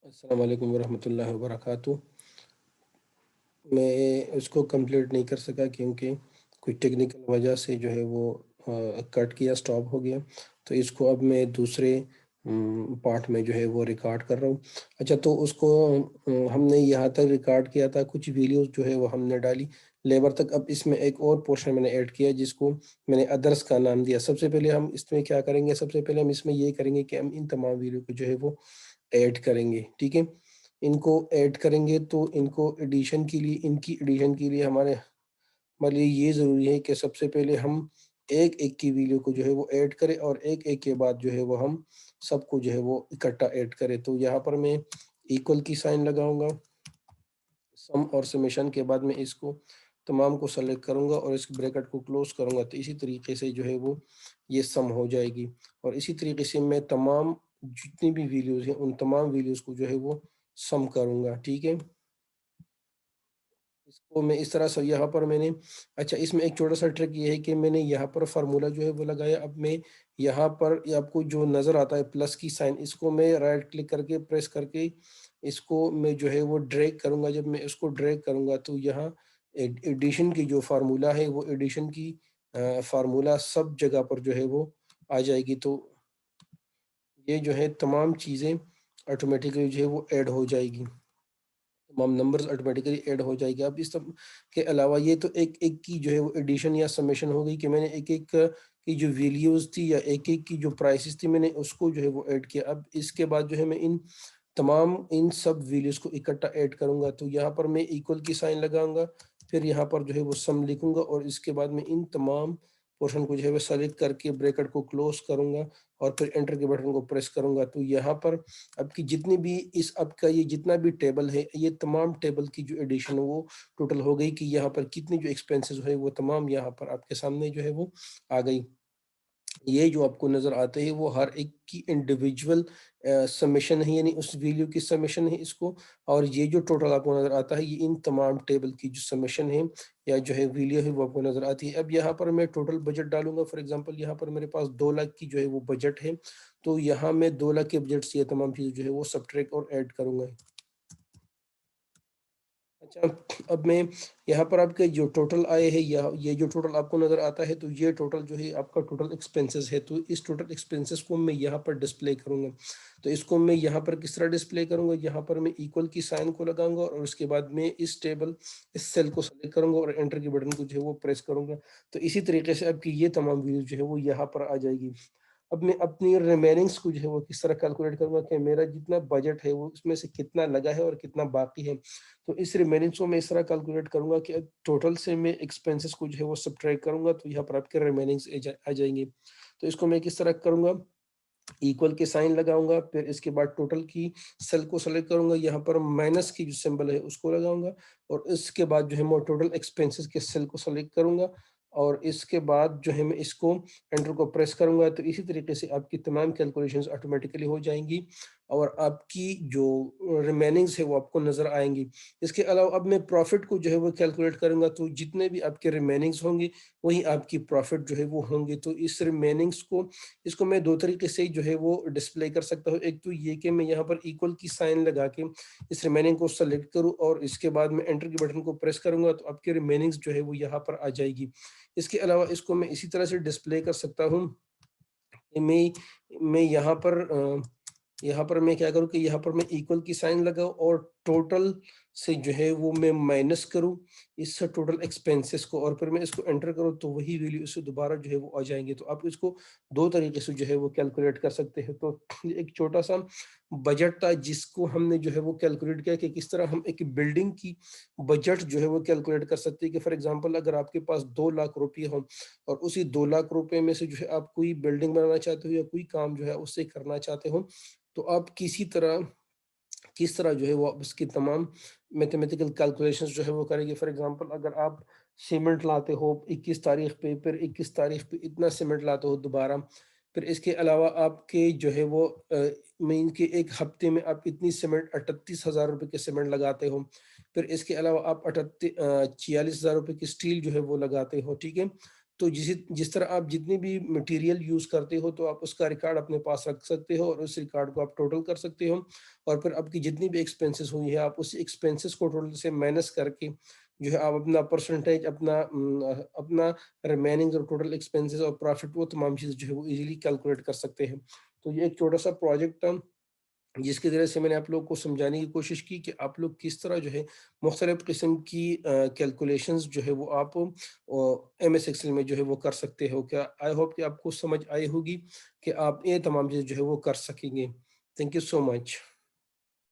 अस्सलाम वालेकुम वरहमतुल्लाहि वबरकातुह। मैं उसको कंप्लीट नहीं कर सका क्योंकि कोई टेक्निकल वजह से जो है वो कट किया, स्टॉप हो गया। तो इसको अब मैं दूसरे पार्ट में जो है वो रिकॉर्ड कर रहा हूँ। अच्छा, तो उसको हमने यहाँ तक रिकॉर्ड किया था, कुछ वीडियोस जो है वो हमने डाली लेबर तक। अब इसमें एक और पोर्शन मैंने ऐड किया जिसको मैंने अदर्स का नाम दिया। सबसे पहले हम इसमें क्या करेंगे, सबसे पहले हम इसमें ये करेंगे कि हम इन तमाम वीडियो को जो है वो ऐड करेंगे। ठीक है, इनको ऐड करेंगे तो इनको एडिशन के लिए, इनकी एडिशन के लिए हमारे हमारे लिए ये ज़रूरी है कि सबसे पहले हम एक एक की वीडियो को जो है वो ऐड करें और एक एक के बाद जो है वो हम सबको जो है वो इकट्ठा ऐड करें। तो यहाँ पर मैं इक्वल की साइन लगाऊंगा, सम और समेशन के बाद मैं इसको तमाम को सेलेक्ट करूंगा और इस ब्रैकेट को क्लोज करूंगा। तो इसी तरीके से जो है वो ये सम हो जाएगी। और इसी तरीके से मैं तमाम जितनी भी वीडियोस हैं उन तमाम वीडियोस को जो है वो सम करूंगा। ठीक है, इसको मैं इस तरह से यहाँ पर मैंने, अच्छा इसमें एक छोटा सा ट्रिक ये है कि मैंने यहाँ पर फार्मूला जो है वो लगाया। अब मैं यहाँ पर ये आपको जो नज़र आता है प्लस की साइन, इसको मैं राइट क्लिक करके प्रेस करके इसको मैं जो है वो ड्रैग करूँगा। जब मैं इसको ड्रैग करूँगा तो यहाँ एडिशन की जो फार्मूला है वो एडिशन की फार्मूला सब जगह पर जो है वो आ जाएगी। तो ये जो है तमाम चीज़ें ऑटोमेटिकली जो है वो ऐड हो जाएगी, तमाम नंबर्स ऑटोमेटिकली ऐड हो जाएगी। अब इस सब के अलावा ये तो एक एक की जो है वो एडिशन या समेशन हो गई कि मैंने एक एक की जो वैल्यूज थी या एक एक की जो प्राइसेस थी मैंने उसको जो है वो ऐड किया। अब इसके बाद जो है मैं इन तमाम इन सब वैल्यूज को इकट्ठा ऐड करूंगा। तो यहाँ पर मैं इक्वल की साइन लगाऊंगा, फिर यहाँ पर जो है वो सम लिखूंगा और इसके बाद मैं इन तमाम पोर्शन को जो है वो सेलेक्ट करके ब्रैकेट को क्लोज करूंगा और फिर एंटर के बटन को प्रेस करूंगा। तो यहाँ पर आपकी जितनी भी इस आपका ये जितना भी टेबल है, ये तमाम टेबल की जो एडिशन है वो टोटल हो गई कि यहाँ पर कितनी जो एक्सपेंसेस है वो तमाम यहाँ पर आपके सामने जो है वो आ गई। ये जो आपको नज़र आते हैं वो हर एक की इंडिविजुअल समेशन है, यानी उस वैल्यू की समेशन है इसको। और ये जो टोटल आपको नज़र आता है ये इन तमाम टेबल की जो समेशन है या जो है वैल्यू है वो आपको नज़र आती है। अब यहाँ पर मैं टोटल बजट डालूंगा। फॉर एग्जांपल यहाँ पर मेरे पास 2 लाख की जो है वो बजट है। तो यहाँ मैं 2 लाख के बजट से ये तमाम चीज़ें जो है वो सब्ट्रैक्ट और ऐड करूंगा। अच्छा, अब मैं यहाँ पर आपके जो टोटल आए हैं या ये जो टोटल आपको नज़र आता है तो ये टोटल जो है आपका टोटल एक्सपेंसेस है। तो इस टोटल एक्सपेंसेस को मैं यहाँ पर डिस्प्ले करूँगा। तो इसको मैं यहाँ पर किस तरह डिस्प्ले करूँगा, यहाँ पर मैं इक्वल की साइन को लगाऊंगा और उसके बाद मैं इस टेबल इस सेल को सेलेक्ट करूँगा और एंटर के बटन को जो है वो प्रेस करूँगा। तो इसी तरीके से आपकी ये तमाम व्यूज जो है वो यहाँ पर आ जाएगी। अब मैं अपनी रिमेनिंग्स को जो है वो किस तरह कैलकुलेट करूँगा कि मेरा जितना बजट है वो उसमें से कितना लगा है और कितना बाकी है। तो इस रिमेनिंग्स को मैं इस तरह कैलकुलेट करूँगा कि टोटल से मैं एक्सपेंसेस को जो है वो सब्ट्रैक्ट करूँगा तो यहाँ पर आपके रिमेनिंग्स आ जाएंगे। तो इसको मैं किस तरह करूँगा, इक्वल के साइन लगाऊंगा, फिर इसके बाद टोटल की सेल को सेलेक्ट करूंगा, यहाँ पर माइनस की जो सिंबल है उसको लगाऊंगा और इसके बाद जो है मैं टोटल एक्सपेंसेस के सेल को सेलेक्ट करूंगा और इसके बाद जो है मैं इसको एंटर को प्रेस करूंगा। तो इसी तरीके से आपकी तमाम कैलकुलेशंस ऑटोमेटिकली हो जाएंगी और आपकी जो रिमेनिंग्स है वो आपको नजर आएंगी। इसके अलावा अब मैं प्रॉफिट को जो है वो कैलकुलेट करूंगा। तो जितने भी आपके रिमेनिंग्स होंगे वही आपकी प्रॉफिट जो है वो होंगे। तो इस रिमेनिंग्स को, इसको मैं 2 तरीके से जो है वो डिस्प्ले कर सकता हूँ। एक तो ये कि मैं यहाँ पर इक्वल की साइन लगा के इस रिमेनिंग को सेलेक्ट करूँ और इसके बाद मैं एंटर के बटन को प्रेस करूँगा तो आपकी रिमेनिंग्स जो है वो यहाँ पर आ जाएगी। इसके अलावा इसको मैं इसी तरह से डिस्प्ले कर सकता हूँ कि मैं यहाँ पर मैं क्या करूँ कि यहाँ पर मैं इक्वल की साइन लगाऊं और टोटल से जो है वो मैं माइनस करूँ इस टोटल एक्सपेंसेस को और फिर मैं इसको एंटर करूँ तो वही वैल्यू इससे दोबारा जो है वो आ जाएंगे। तो आप इसको 2 तरीके से जो है वो कैलकुलेट कर सकते हैं। तो ये एक छोटा सा बजट था जिसको हमने जो है वो कैलकुलेट किया कि किस तरह हम एक बिल्डिंग की बजट जो है वो कैलकुलेट कर सकते हैं। कि फॉर एग्जांपल अगर आपके पास 2 लाख रुपए हो और उसी 2 लाख रुपए में से जो है आप कोई बिल्डिंग बनाना चाहते हो या कोई काम जो है उससे करना चाहते हो, तो आप किस तरह जो है वो आप इसकी तमाम मैथमेटिकल कैलकुलेशंस जो है वो करेंगे। फॉर एग्जांपल अगर आप सीमेंट लाते हो 21 तारीख पे, फिर 21 तारीख पे इतना सीमेंट लाते हो दोबारा, फिर इसके अलावा आपके जो है वो मीन के एक हफ्ते में आप इतनी सीमेंट 38,000 रुपये के सीमेंट लगाते हो, फिर इसके अलावा आप 46,000 रुपये की स्टील जो है वो लगाते हो। ठीक है, तो जिस तरह आप जितनी भी मटेरियल यूज़ करते हो तो आप उसका रिकॉर्ड अपने पास रख सकते हो और उस रिकॉर्ड को आप टोटल कर सकते हो और फिर आपकी जितनी भी एक्सपेंसेस हुई है आप उस एक्सपेंसेस को टोटल से माइनस करके जो है आप अपना परसेंटेज अपना रिमेनिंग जो टोटल एक्सपेंसेस और प्रॉफिट वो तमाम चीज़ें जो है वो इजीली कैलकुलेट कर सकते हैं। तो ये एक छोटा सा प्रोजेक्ट था जिसके ज़रिए से मैंने आप लोगों को समझाने की कोशिश की कि आप लोग किस तरह जो है मुख्तलिफ़ किस्म की कैलकुलेशंस जो है वो आप एमएस एक्सेल में जो है वो कर सकते हो। क्या आई होप कि आपको समझ आई होगी कि आप ये तमाम चीज़ें जो है वो कर सकेंगे। Thank you so much.